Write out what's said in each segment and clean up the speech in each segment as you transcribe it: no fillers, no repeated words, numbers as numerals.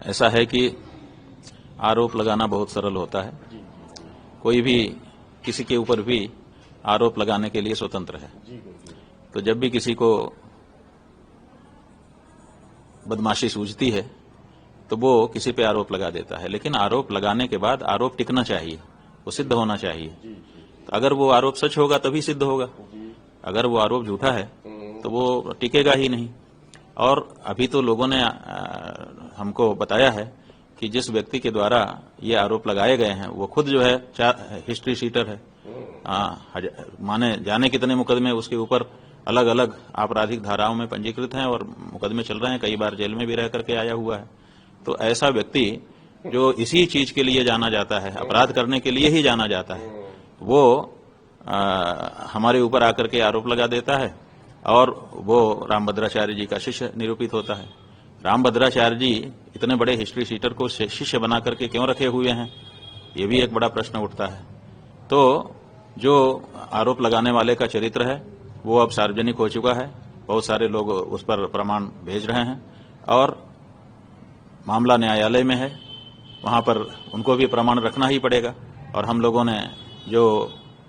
ऐसा है कि आरोप लगाना बहुत सरल होता है। कोई भी किसी के ऊपर भी आरोप लगाने के लिए स्वतंत्र है। तो जब भी किसी को बदमाशी सूझती है तो वो किसी पे आरोप लगा देता है, लेकिन आरोप लगाने के बाद आरोप टिकना चाहिए, वो सिद्ध होना चाहिए। तो अगर वो आरोप सच होगा तभी सिद्ध होगा, अगर वो आरोप झूठा है तो वो टिकेगा ही नहीं। और अभी तो लोगों ने हमको बताया है कि जिस व्यक्ति के द्वारा ये आरोप लगाए गए हैं वो खुद जो है हिस्ट्री शीटर है। माने जाने कितने मुकदमे उसके ऊपर अलग अलग आपराधिक धाराओं में पंजीकृत हैं और मुकदमे चल रहे हैं, कई बार जेल में भी रह करके आया हुआ है। तो ऐसा व्यक्ति जो इसी चीज के लिए जाना जाता है, अपराध करने के लिए ही जाना जाता है, वो हमारे ऊपर आकर के आरोप लगा देता है और वो रामभद्राचार्य जी का शिष्य निरूपित होता है। रामभद्राचार्य जी इतने बड़े हिस्ट्री शीटर को शिष्य बना करके क्यों रखे हुए हैं, ये भी एक बड़ा प्रश्न उठता है। तो जो आरोप लगाने वाले का चरित्र है वो अब सार्वजनिक हो चुका है, बहुत सारे लोग उस पर प्रमाण भेज रहे हैं और मामला न्यायालय में है, वहां पर उनको भी प्रमाण रखना ही पड़ेगा। और हम लोगों ने जो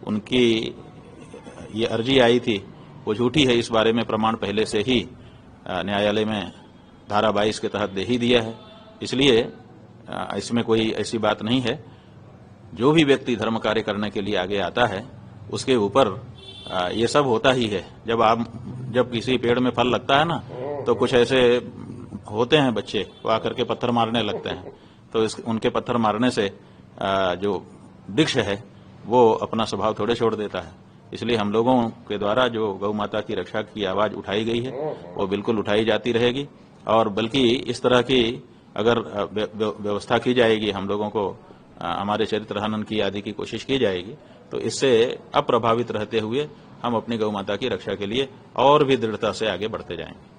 उनकी ये अर्जी आई थी वो झूठी है, इस बारे में प्रमाण पहले से ही न्यायालय में धारा 22 के तहत दे ही दिया है। इसलिए इसमें कोई ऐसी बात नहीं है। जो भी व्यक्ति धर्म कार्य करने के लिए आगे आता है उसके ऊपर ये सब होता ही है। जब किसी पेड़ में फल लगता है ना, तो कुछ ऐसे होते हैं बच्चे, वो आकर के पत्थर मारने लगते हैं। तो उनके पत्थर मारने से जो वृक्ष है वो अपना स्वभाव थोड़े छोड़ देता है। इसलिए हम लोगों के द्वारा जो गौ माता की रक्षा की आवाज उठाई गई है वो बिल्कुल उठाई जाती रहेगी। और बल्कि इस तरह की अगर व्यवस्था की जाएगी, हम लोगों को हमारे चरित्र हनन की आदि की कोशिश की जाएगी, तो इससे अप्रभावित रहते हुए हम अपनी गौ माता की रक्षा के लिए और भी दृढ़ता से आगे बढ़ते जाएंगे।